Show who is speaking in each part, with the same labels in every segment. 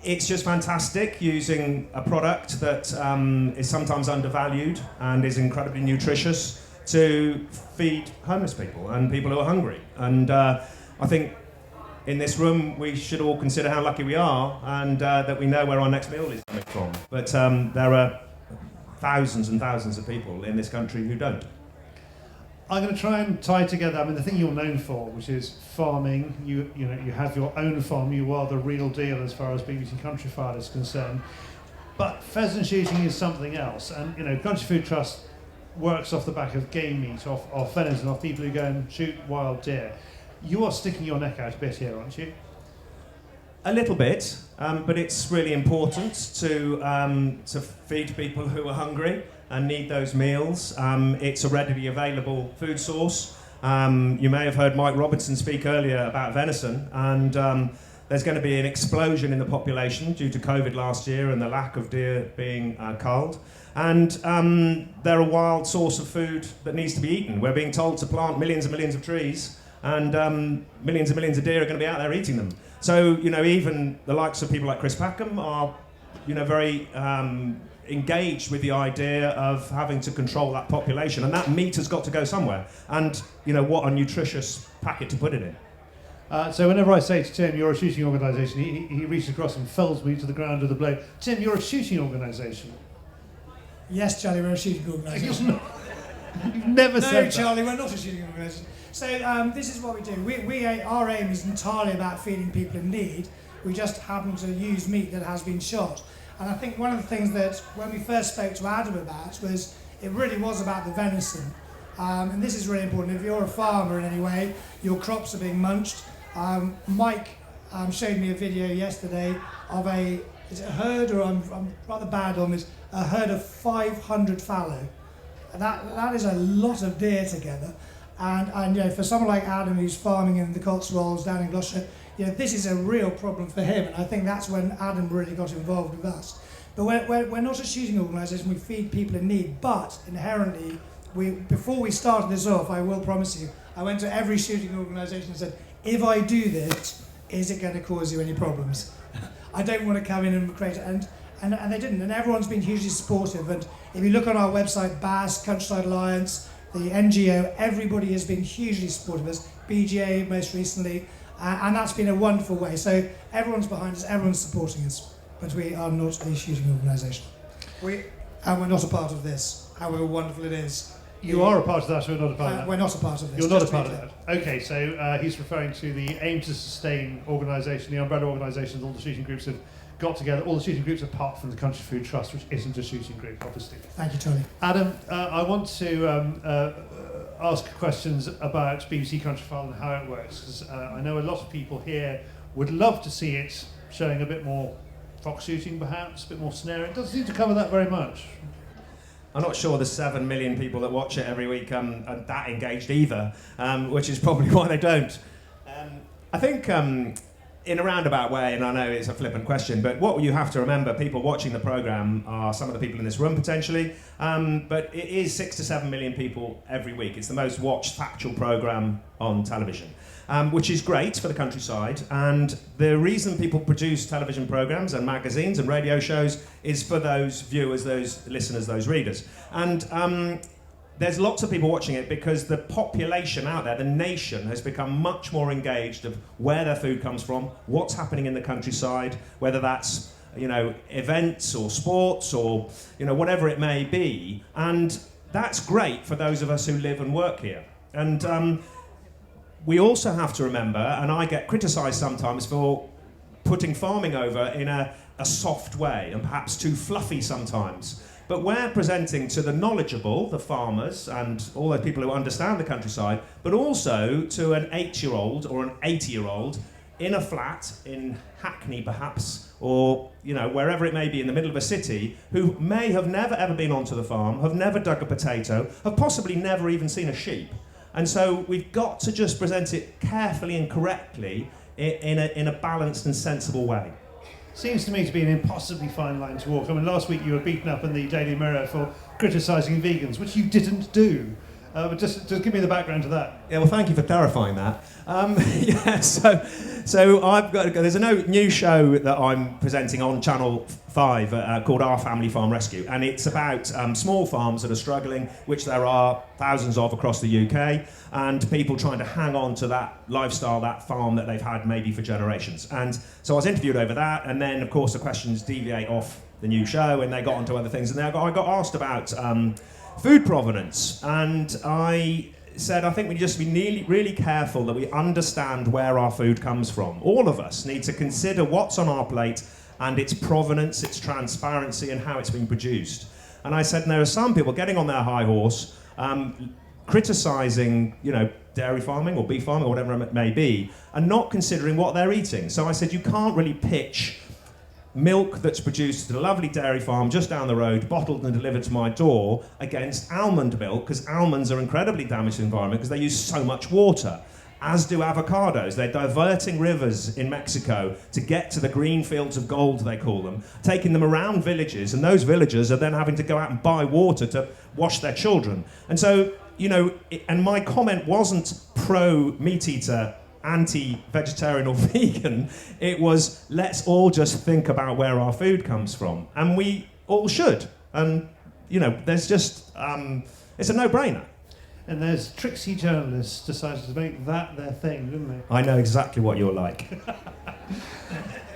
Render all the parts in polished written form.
Speaker 1: it's just fantastic using a product that is sometimes undervalued and is incredibly nutritious to feed homeless people and people who are hungry. And I think in this room we should all consider how lucky we are and that we know where our next meal is coming from. But there are thousands and thousands of people in this country who don't.
Speaker 2: I'm going to try and tie together, I mean, the thing you're known for, which is farming. You have your own farm. You are the real deal as far as BBC Countryfile is concerned. But pheasant shooting is something else. And, Country Food Trust works off the back of game meat, off venison, off people who go and shoot wild deer. You are sticking your neck out a bit here, aren't you?
Speaker 1: A little bit, but it's really important to feed people who are hungry and need those meals. It's a readily available food source. You may have heard Mike Robinson speak earlier about venison, and there's going to be an explosion in the population due to COVID last year and the lack of deer being culled. And they're a wild source of food that needs to be eaten. We're being told to plant millions and millions of trees, and millions and millions of deer are going to be out there eating them. So, even the likes of people like Chris Packham are, very engaged with the idea of having to control that population, and that meat has got to go somewhere. And, what a nutritious packet to put it in.
Speaker 2: So whenever I say to Tim, you're a shooting organisation, he reaches across and fells me to the ground with a blade. Tim, you're a shooting organisation.
Speaker 3: Yes, Charlie, we're a shooting organisation.
Speaker 2: You've never said that.
Speaker 3: No, Charlie, we're not a shooting organisation. So this is what we do. Our aim is entirely about feeding people in need. We just happen to use meat that has been shot. And I think one of the things that when we first spoke to Adam about was it really was about the venison. And this is really important. If you're a farmer in any way, your crops are being munched. Mike showed me a video yesterday of is it a herd, or I'm rather bad on this, a herd of 500 fallow. And that is a lot of deer together. And for someone like Adam who's farming in the Cotswolds down in Gloucestershire, this is a real problem for him, and I think that's when Adam really got involved with us. But we're not a shooting organisation, we feed people in need, but inherently, before we started this off, I will promise you, I went to every shooting organisation and said, if I do this, is it going to cause you any problems? I don't want to come in and create it, and they didn't, and everyone's been hugely supportive, and if you look on our website, BAS, Countryside Alliance, the NGO, everybody has been hugely supportive of us, BGA most recently, and that's been a wonderful way. So everyone's behind us, everyone's supporting us, but we are not a shooting organisation. And we're not a part of this, however wonderful it is.
Speaker 2: You are a part of that, so we're not a part of that?
Speaker 3: We're not a part of this.
Speaker 2: You're not a part of that. Okay, so he's referring to the Aim to Sustain organisation, the umbrella organisations all the shooting groups have got together, all the shooting groups apart from the Country Food Trust, which isn't a shooting group, obviously.
Speaker 3: Thank you, Tony.
Speaker 2: Adam, I want to ask questions about BBC Countryfile and how it works, because I know a lot of people here would love to see it showing a bit more fox shooting, perhaps, a bit more snaring. It doesn't seem to cover that very much.
Speaker 1: I'm not sure the 7 million people that watch it every week are that engaged either, which is probably why they don't. I think in a roundabout way, and I know it's a flippant question, but what you have to remember, people watching the programme are some of the people in this room potentially, but it is 6 to 7 million people every week. It's the most watched factual programme on television, which is great for the countryside. And the reason people produce television programmes and magazines and radio shows is for those viewers, those listeners, those readers. And there's lots of people watching it because the population out there, the nation, has become much more engaged of where their food comes from, what's happening in the countryside, whether that's, events or sports or, whatever it may be. And that's great for those of us who live and work here. And we also have to remember, and I get criticised sometimes for putting farming over in a soft way and perhaps too fluffy sometimes. But we're presenting to the knowledgeable, the farmers, and all those people who understand the countryside, but also to an 8-year-old or an 80-year-old in a flat in Hackney, perhaps, or wherever it may be in the middle of a city, who may have never ever been onto the farm, have never dug a potato, have possibly never even seen a sheep. And so we've got to just present it carefully and correctly in a balanced and sensible way.
Speaker 2: Seems to me to be an impossibly fine line to walk. I mean, last week you were beaten up in the Daily Mirror for criticising vegans, which you didn't do. But just give me the background to that.
Speaker 1: Yeah, well, thank you for clarifying that. Yeah, so there's a new show that I'm presenting on Channel 5 called Our Family Farm Rescue, and it's about small farms that are struggling, which there are thousands of across the UK, and people trying to hang on to that lifestyle, that farm that they've had maybe for generations. And so I was interviewed over that, and then, of course, the questions deviate off the new show, and they got onto other things, and I got asked about food provenance, and I said I think we just be really careful that we understand where our food comes from. All of us need to consider what's on our plate and its provenance, its transparency, and how it's been produced. And I said, and there are some people getting on their high horse, criticising, dairy farming or beef farming or whatever it may be, and not considering what they're eating. So I said, you can't really pitch milk that's produced at a lovely dairy farm just down the road, bottled and delivered to my door, against almond milk, because almonds are incredibly damaged to the environment because they use so much water, as do avocados. They're diverting rivers in Mexico to get to the green fields of gold, they call them, taking them around villages, and those villagers are then having to go out and buy water to wash their children. And so, and my comment wasn't pro-meat eater, anti-vegetarian or vegan. It was, let's all just think about where our food comes from, and we all should. And there's just it's a no-brainer.
Speaker 2: And there's tricksy journalists decided to make that their thing, didn't they?
Speaker 1: I know exactly what you're like.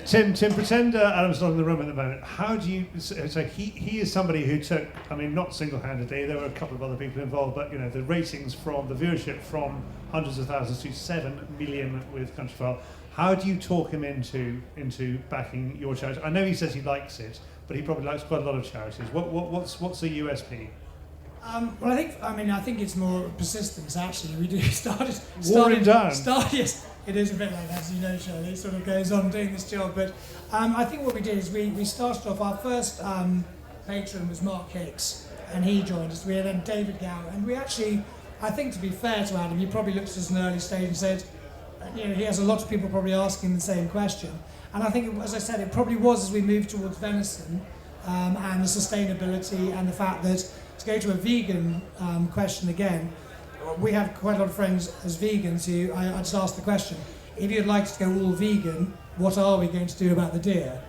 Speaker 2: Tim, pretend Adam's not in the room at the moment. How do you... So he is somebody who took, not single-handedly, there were a couple of other people involved, but, the ratings from the viewership from hundreds of thousands to 7 million with Countryfile. How do you talk him into backing your charity? I know he says he likes it, but he probably likes quite a lot of charities. What's the USP?
Speaker 3: Well, I think it's more persistence. Actually, we do started
Speaker 2: down.
Speaker 3: Yes, it is a bit like that, as you know, Charlie. It sort of goes on doing this job. But I think what we did is we started off. Our first patron was Mark Hicks, and he joined us. We had then David Gow, and we actually, I think, to be fair to Adam, he probably looked at us in an early stage and said, he has a lot of people probably asking the same question. And I think, as I said, it probably was as we moved towards venison and the sustainability and the fact that, to go to a vegan question again, we have quite a lot of friends as vegans who I just asked the question, if you'd like to go all vegan, what are we going to do about the deer?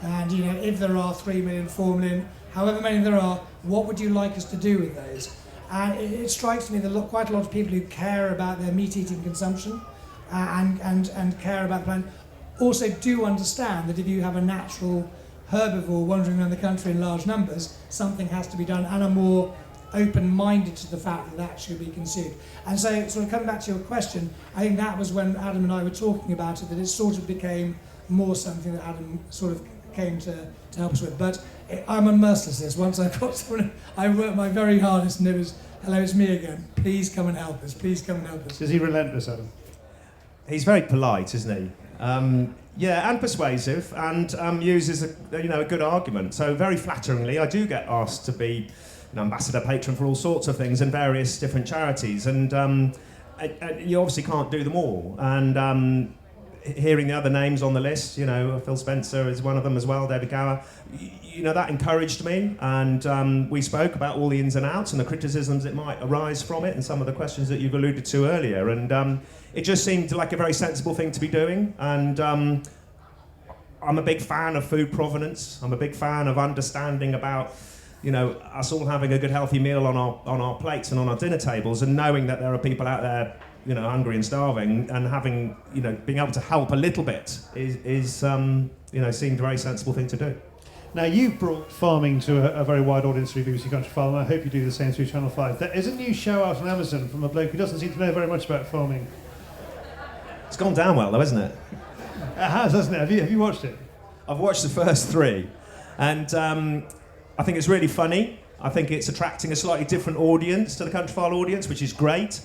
Speaker 3: And if there are 3 million, 4 million, however many there are, what would you like us to do with those? And it strikes me that quite a lot of people who care about their meat-eating consumption and care about the planet also do understand that if you have a natural herbivore wandering around the country in large numbers, something has to be done, and are more open-minded to the fact that that should be consumed. And so, sort of coming back to your question, I think that was when Adam and I were talking about it, that it sort of became more something that Adam sort of came to help us with. But I'm unmerciless this. Once I got someone, I worked my very hardest, and it was, hello, it's me again. Please come and help us. Please come and help us.
Speaker 2: Is he relentless, Adam?
Speaker 1: He's very polite, isn't he? Yeah, and persuasive, and uses a good argument. So very flatteringly, I do get asked to be an ambassador patron for all sorts of things and various different charities, and you obviously can't do them all. And hearing the other names on the list, Phil Spencer is one of them as well, David Gower, that encouraged me, and we spoke about all the ins and outs and the criticisms that might arise from it and some of the questions that you've alluded to earlier, and it just seemed like a very sensible thing to be doing. And I'm a big fan of food provenance. I'm a big fan of understanding about us all having a good healthy meal on our plates and on our dinner tables, and knowing that there are people out there hungry and starving, and having being able to help a little bit is seemed a very sensible thing to do.
Speaker 2: Now, you've brought farming to a very wide audience through BBC Countryfile, and I hope you do the same through Channel 5. There is a new show out on Amazon from a bloke who doesn't seem to know very much about farming.
Speaker 1: It's gone down well, though, hasn't it?
Speaker 2: It has, hasn't it? Have you watched it?
Speaker 1: I've watched the first 3, and I think it's really funny. I think it's attracting a slightly different audience to the Countryfile audience, which is great.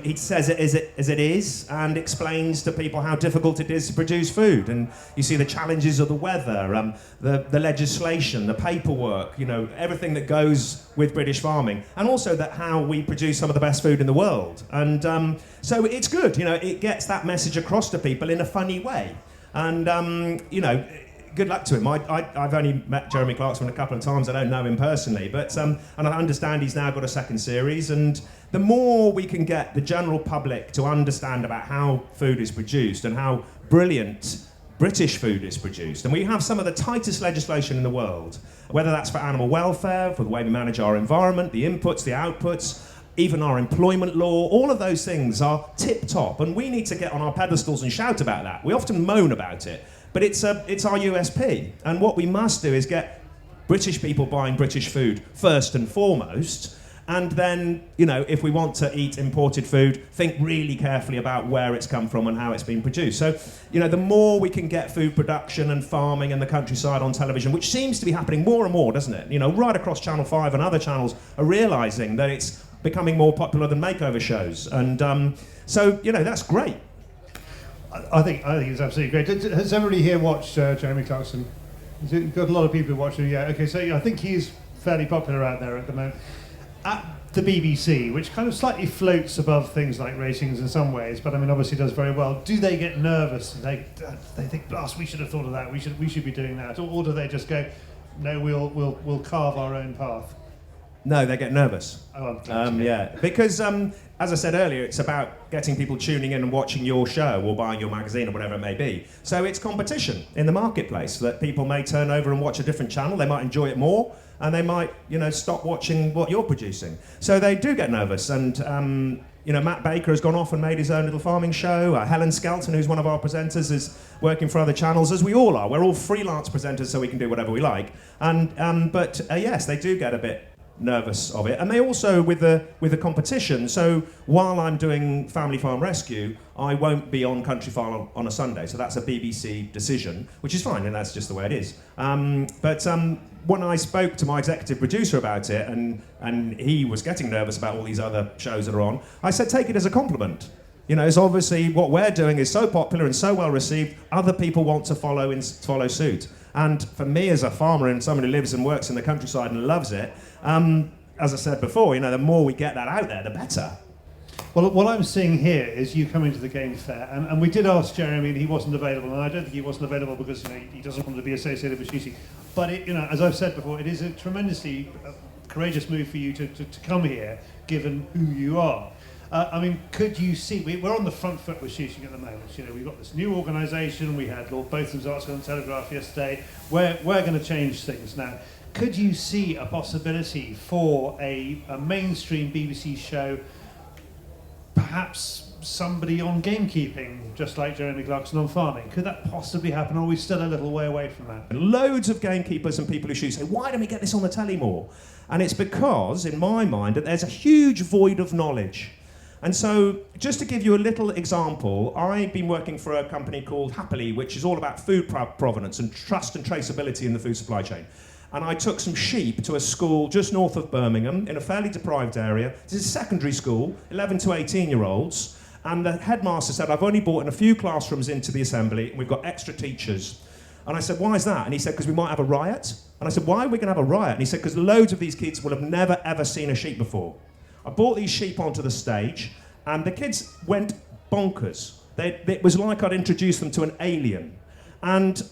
Speaker 1: He says it as it is, and explains to people how difficult it is to produce food. And you see the challenges of the weather, the legislation, the paperwork, everything that goes with British farming, and also that how we produce some of the best food in the world. And so it's good, it gets that message across to people in a funny way. And good luck to him. I've only met Jeremy Clarkson a couple of times. I don't know him personally, but and I understand he's now got a second series. And the more we can get the general public to understand about how food is produced and how brilliant British food is produced, and we have some of the tightest legislation in the world, whether that's for animal welfare, for the way we manage our environment, the inputs, the outputs, even our employment law, all of those things are tip-top, and we need to get on our pedestals and shout about that. We often moan about it, but it's our USP, and what we must do is get British people buying British food first and foremost, and then, you know, if we want to eat imported food, think really carefully about where it's come from and how it's been produced. So, you know, the more we can get food production and farming and the countryside on television, which seems to be happening more and more, doesn't it? You know, right across Channel 5 and other channels are realising that it's becoming more popular than makeover shows. And so, you know, that's great.
Speaker 2: I think it's absolutely great. Has everybody here watched Jeremy Clarkson? You've got a lot of people watching. Yeah, okay, so I think he's fairly popular out there at the moment. At the BBC, which kind of slightly floats above things like ratings in some ways, but I mean obviously does very well, do they get nervous? They think, blast, we should have thought of that, we should be doing that, or do they just go, no, we'll carve our own path?
Speaker 1: No, they get nervous.
Speaker 2: Oh,
Speaker 1: yeah, because as I said earlier, it's about getting people tuning in and watching your show or buying your magazine or whatever it may be. So it's competition in the marketplace that people may turn over and watch a different channel. They might enjoy it more, and they might, you know, stop watching what you're producing. So they do get nervous, and you know, Matt Baker has gone off and made his own little farming show. Helen Skelton, who's one of our presenters, is working for other channels, as we all are. We're all freelance presenters, so we can do whatever we like. And but yes, they do get a bit nervous of it, and they also with the competition. So while I'm doing Family Farm Rescue, I won't be on Countryfile on a Sunday, so that's a BBC decision, which is fine, and that's just the way it is. But when I spoke to my executive producer about it, and he was getting nervous about all these other shows that are on, I said, take it as a compliment. You know, it's obviously what we're doing is so popular and so well received, other people want to follow suit. And for me as a farmer and someone who lives and works in the countryside and loves it, as I said before, you know, the more we get that out there, the better.
Speaker 2: Well, what I'm seeing here is you coming to the game fair, and we did ask Jeremy, and he wasn't available, and I don't think he wasn't available because, you know, he doesn't want to be associated with shooting. But it, you know, as I've said before, it is a tremendously courageous move for you to come here, given who you are. I mean, could you see, we're on the front foot with shooting at the moment. You know, we've got this new organisation, we had Lord Botham's article in the Telegraph yesterday. We're going to change things now. Could you see a possibility for a mainstream BBC show, perhaps somebody on gamekeeping, just like Jeremy Clarkson on farming? Could that possibly happen, or are we still a little way away from that?
Speaker 1: Loads of gamekeepers and people who shoot say, why don't we get this on the telly more? And it's because, in my mind, that there's a huge void of knowledge. And so, just to give you a little example, I've been working for a company called Happily, which is all about food provenance and trust and traceability in the food supply chain. And I took some sheep to a school just north of Birmingham in a fairly deprived area. This is a secondary school, 11 to 18-year-olds. And the headmaster said, I've only brought in a few classrooms into the assembly, and we've got extra teachers. And I said, why is that? And he said, because we might have a riot. And I said, why are we going to have a riot? And he said, because loads of these kids will have never, ever seen a sheep before. I brought these sheep onto the stage, and the kids went bonkers. It was like I'd introduced them to an alien. And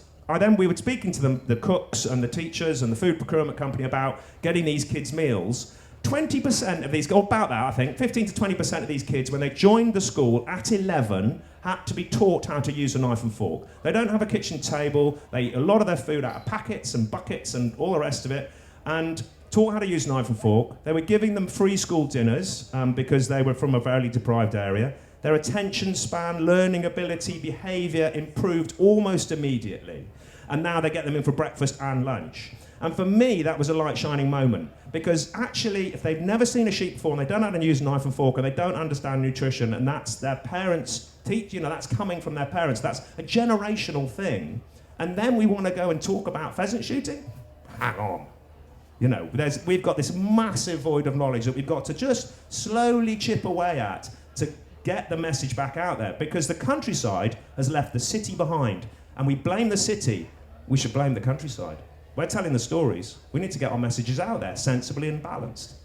Speaker 1: we were speaking to them, the cooks and the teachers and the food procurement company, about getting these kids meals. 20% of these, or about that I think, 15 to 20% of these kids, when they joined the school at 11, had to be taught how to use a knife and fork. They don't have a kitchen table, they eat a lot of their food out of packets and buckets and all the rest of it, and taught how to use a knife and fork. They were giving them free school dinners because they were from a fairly deprived area. Their attention span, learning ability, behaviour improved almost immediately. And now they get them in for breakfast and lunch. And for me, that was a light shining moment, because actually, if they've never seen a sheep before and they don't know how to use a knife and fork and they don't understand nutrition, and that's their parents teach, you know, that's coming from their parents, that's a generational thing. And then we want to go and talk about pheasant shooting? Hang on. You know, we've got this massive void of knowledge that we've got to just slowly chip away at to get the message back out there, because the countryside has left the city behind, and we blame the city. We should blame the countryside. We're telling the stories. We need to get our messages out there sensibly and balanced.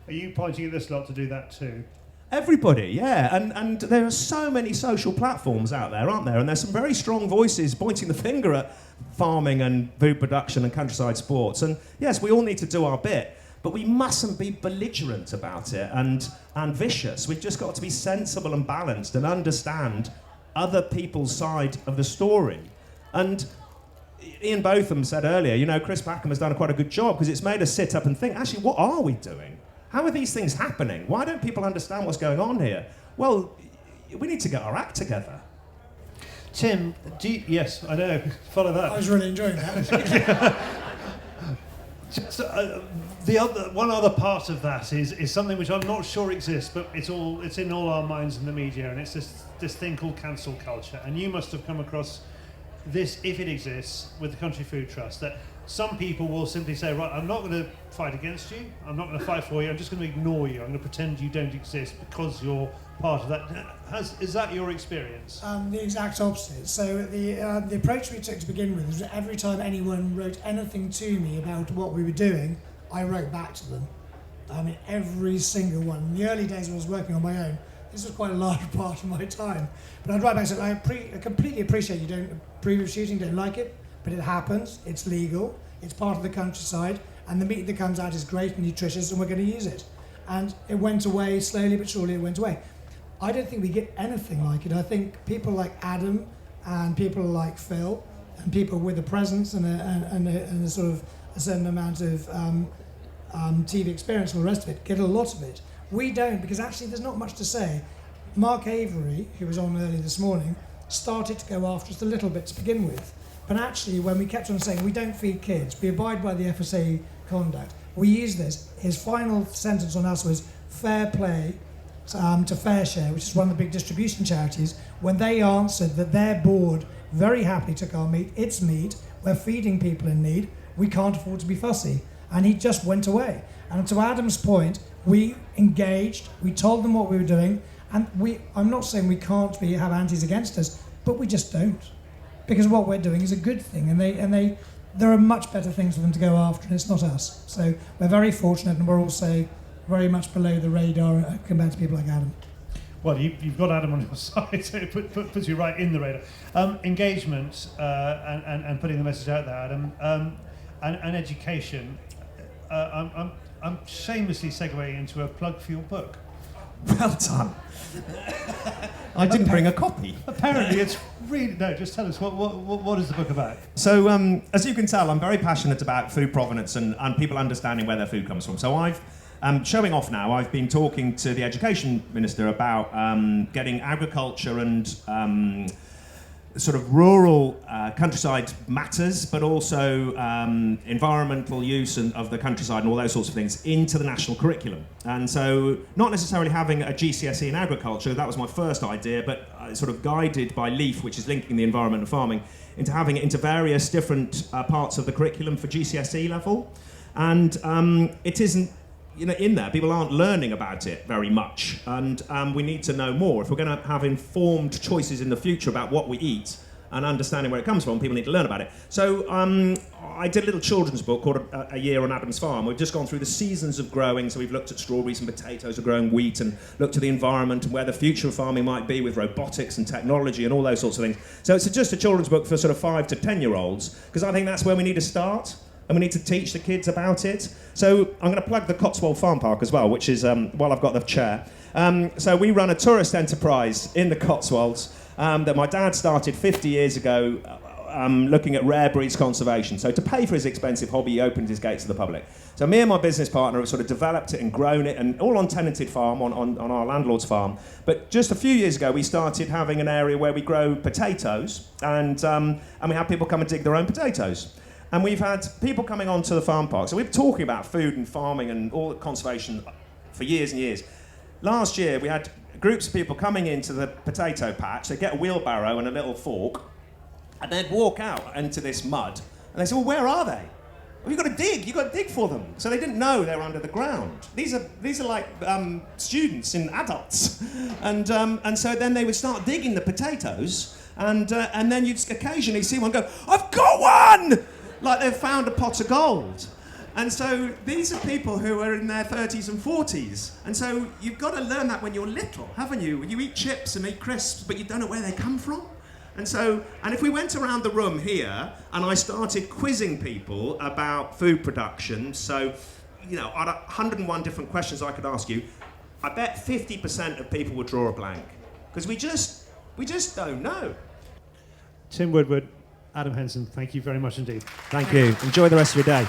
Speaker 2: Are you pointing at this lot to do that too?
Speaker 1: Everybody, yeah. And there are so many social platforms out there, aren't there? And there's some very strong voices pointing the finger at farming and food production and countryside sports. And yes, we all need to do our bit, but we mustn't be belligerent about it and vicious. We've just got to be sensible and balanced and understand other people's side of the story. And Ian Botham said earlier, you know, Chris Packham has done quite a good job because it's made us sit up and think, actually, what are we doing? How are these things happening? Why don't people understand what's going on here? Well, we need to get our act together.
Speaker 2: Tim, yes, I know, follow that.
Speaker 3: I was really enjoying that.
Speaker 2: Just, one other part of that is something which I'm not sure exists, but it's in all our minds in the media, and it's this thing called cancel culture. And you must have come across this, if it exists, with the Country Food Trust, that some people will simply say, right, I'm not going to fight against you, I'm not going to fight for you, I'm just going to ignore you, I'm going to pretend you don't exist because you're part of that. Is that your experience?
Speaker 3: The exact opposite. So the approach we took to begin with was that every time anyone wrote anything to me about what we were doing, I wrote back to them. I mean, every single one. In the early days when I was working on my own, this was quite a large part of my time. But I'd write back and say, I completely appreciate you don't approve of shooting, don't like it, but it happens, it's legal, it's part of the countryside, and the meat that comes out is great and nutritious, and we're going to use it. And it went away, slowly but surely it went away. I don't think we get anything like it. I think people like Adam and people like Phil and people with a presence and a sort of a certain amount of TV experience and the rest of it get a lot of it. We don't, because actually there's not much to say. Mark Avery, who was on earlier this morning, started to go after us a little bit to begin with. But actually, when we kept on saying we don't feed kids, we abide by the FSA conduct, we use this. His final sentence on us was fair play to Fair Share, which is one of the big distribution charities, when they answered that their board very happily took our meat, it's meat, we're feeding people in need, we can't afford to be fussy. And he just went away. And to Adam's point, we engaged, we told them what we were doing, and I'm not saying we can't have antis against us, but we just don't. Because what we're doing is a good thing, and there are much better things for them to go after, and it's not us. So we're very fortunate, and we're also very much below the radar compared to people like Adam.
Speaker 2: Well, you've got Adam on your side, so it puts you right in the radar. Engagement and putting the message out there, Adam, and education. I'm shamelessly segueing into a plug for your book.
Speaker 1: Well done. I didn't bring a copy.
Speaker 2: Apparently, it's really... No, just tell us, what is the book about?
Speaker 1: So, as you can tell, I'm very passionate about food provenance and people understanding where their food comes from. So showing off now, I've been talking to the Education Minister about getting agriculture and sort of rural countryside matters, but also environmental use of the countryside and all those sorts of things into the national curriculum. And so not necessarily having a GCSE in agriculture, that was my first idea, but sort of guided by LEAF, which is linking the environment and farming, into having it into various different parts of the curriculum for GCSE level. And it isn't, in there, people aren't learning about it very much, and we need to know more. If we're going to have informed choices in the future about what we eat and understanding where it comes from, people need to learn about it. So I did a little children's book called A Year on Adam's Farm. We've just gone through the seasons of growing, so we've looked at strawberries and potatoes and growing wheat, and looked at the environment and where the future of farming might be with robotics and technology and all those sorts of things. So it's just a children's book for sort of 5 to 10-year-olds, because I think that's where we need to start. And we need to teach the kids about it. So I'm going to plug the Cotswold Farm Park as well, which is, while I've got the chair. So we run a tourist enterprise in the Cotswolds that my dad started 50 years ago, looking at rare breeds conservation. So to pay for his expensive hobby, he opened his gates to the public. So me and my business partner have sort of developed it and grown it, and all on tenanted farm, on our landlord's farm. But just a few years ago, we started having an area where we grow potatoes, and we have people come and dig their own potatoes. And we've had people coming onto the farm park. So we've been talking about food and farming and all the conservation for years and years. Last year, we had groups of people coming into the potato patch. They'd get a wheelbarrow and a little fork, and they'd walk out into this mud. And they said, well, where are they? Well, you've got to dig. You've got to dig for them. So they didn't know they were under the ground. These are like students and adults. And so then they would start digging the potatoes, and then you'd occasionally see one go, I've got one! Like they've found a pot of gold. And so these are people who are in their 30s and 40s. And so you've got to learn that when you're little, haven't you? You eat chips and eat crisps, but you don't know where they come from. And if we went around the room here and I started quizzing people about food production, so, you know, I'd 101 different questions I could ask you, I bet 50% of people would draw a blank. Because we just don't know.
Speaker 2: Tim Woodward, Adam Henson, thank you very much indeed.
Speaker 1: Thank you. Enjoy the rest of your day.